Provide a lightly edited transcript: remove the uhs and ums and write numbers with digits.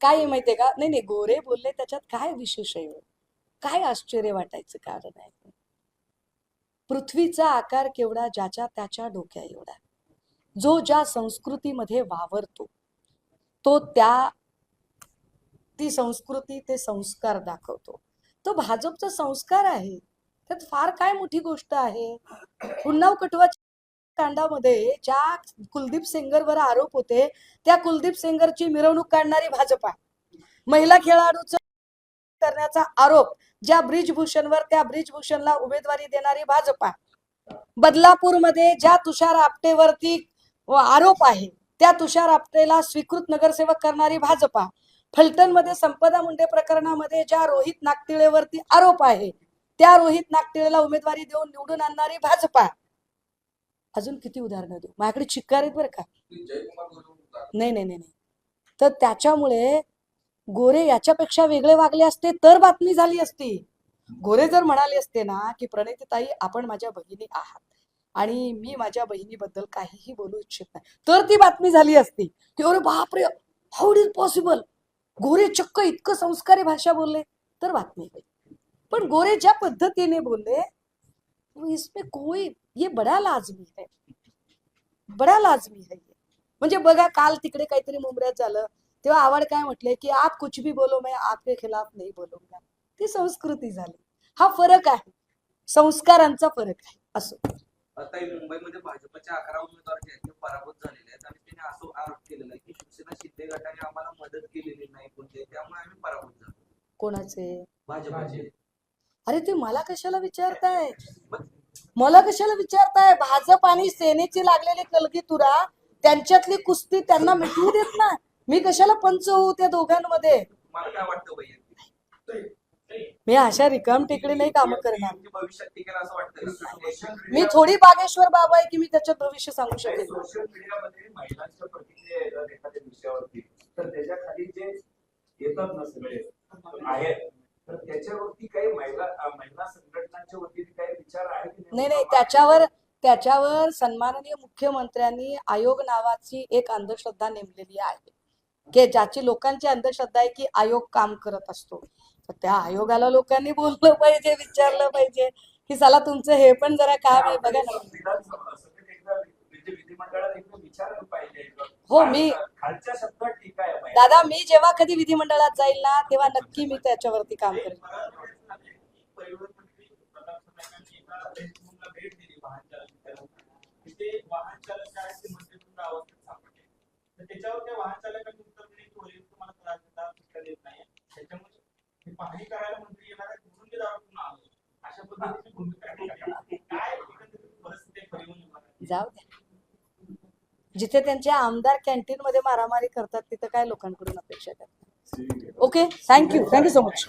काय आहे माहितीये का, नाही नाही, गोरे बोलले त्याच्यात काय विशेष आहे, काय आश्चर्य वाटायचं कारण आहे. पृथ्वीचा आकार केवढा, ज्याच्या त्याच्या डोक्या एवढा. जो ज्या संस्कृतीमध्ये वावरतो तो ती संस्कृती, ते संस्कार दाखवतो. तो भाजपचा संस्कार आहे, त्यात फार काय मोठी गोष्ट आहे. उन्नाव कटवाच्या कांडामध्ये ज्या कुलदीप सेंगरवर आरोप होते, त्या कुलदीप सेंगरची मिरवणूक काढणारी भाजपा. महिला खेळाडूचा करण्याचा आरोप ज्या ब्रिजभूषणवर, त्या ब्रिजभूषणला उमेदवारी देणारी भाजपा. बदलापूरमध्ये ज्या तुषार आपटेवरती आरोप आहे, त्या तुषार आपटेला स्वीकृत नगरसेवक करणारी भाजपा. फलटणमध्ये संपदा मुंडे प्रकरणामध्ये ज्या रोहित नागटिळेवरती आरोप आहे, त्या रोहित नागटिळेला उमेदवारी देऊन निवडून आणणारी भाजपा. अजून किती उदाहरणं देऊ, माझ्याकडे चिक्कार आहेत बरं का. नाही नाही नाही, तर त्याच्यामुळे गोरे याच्यापेक्षा वेगळे वागले असते तर बातमी झाली असती. गोरे जर म्हणाले असते ना की प्रणितीताई आपण माझ्या भगिनी आहात आणि मी माझ्या बहिणीबद्दल काहीही बोलू इच्छित नाही, तर ती बातमी झाली असती की अरे बापरे, हाऊ इट इज पॉसिबल, गोरे चक्क इतकं संस्कारी भाषा बोलले, तर बातमी होईल. पण गोरे ज्या पद्धतीने बोलले, इसमें कोई, ये बडा लाजमी है, बडा लाजमी है. म्हणजे बघा, काल तिकडे काहीतरी मुंबऱ्यात झालं तेव्हा आव्हाड काय म्हटले की आप कुछ भी बोलो मैं आपके खिलाफ नहीं बोलूंगा. ती संस्कृती झाली. हा फरक आहे, संस्कारांचा फरक आहे. असो, आता मुंबईमध्ये भाजपच्या 11 उमेदवार जे आहेत ते पराभूत झालेले आहेत आणि त्यांनी असं आरोप केलेला आहे की शिवसेना शिंदे गटाने आम्हाला मदत केलेली नाही, कोणते त्यामुळे आम्ही पराभूत झालो. कोणाचे? भाजपचे. अरे ते मला कशाला विचारताय, मला कशाला विचारताय. भाजप आणि सेनेची लागलेली कलगीतुरा, त्यांच्यातली कुस्ती त्यांना मिटवू देत ना. मी कशाला पंच होऊ त्या दोघांमध्ये. मला काय वाटतं वैयक्तिक, मी अशा रिकाम टेकडे नाही काम करणार. भविष्यात टिकेल असं वाटतं? मी थोडी बागेश्वर बाबा आहे की मी त्याच्यात भविष्य सांगू शकेल. सोशल मीडियामध्ये महिलांच्या प्रतिक्रिया येतात एखाद्या विषयावरती, तर त्याच्या खाली जे येतात ना सगळे आहेत, तर त्याच्यावरती काही महिला संघटनांच्या वतीने काही विचार आहे की नाही नाही, त्याच्यावर सन्माननीय मुख्यमंत्र्यांनी आयोग नावाची एक अंधश्रद्धा नेमलेली आहे की ज्याची लोकांची अंधश्रद्धा आहे की आयोग काम करत असतो. तर त्या आयोगाला लोकांनी बोललं पाहिजे, विचारलं पाहिजे की साला तुमचं हे पण जरा काम आहे बघा ना. विधिमंडळात एकदा विचारलं पाहिजे. हो, मी खालच्या शब्दात टीका आहे. दादा, मी जेव्हा कधी विधिमंडळात जाईल ना तेव्हा नक्की मी त्याच्यावरती काम करेन. वाहन चालक काय ते मंत्रिमंडळ अवस्थेत सापडले, तर त्याच्यावर त्या वाहन चालकांनी उत्तर दिले की वरील तुम्हाला त्रास देतात, शिक्षा देत नाही. त्याच्यामुळे हे पाहणी करायला मंत्री येणार आहेत म्हणून ते दारू आलो, अशा पद्धतीची भूमिका काय एकंदरीत परिस्थिती परिवहन. जाऊ द्या, जिथे त्यांच्या आमदार कॅन्टीन मध्ये मारामारी करतात तिथं काय लोकांकडून अपेक्षा करतात. Okay, thank you so much.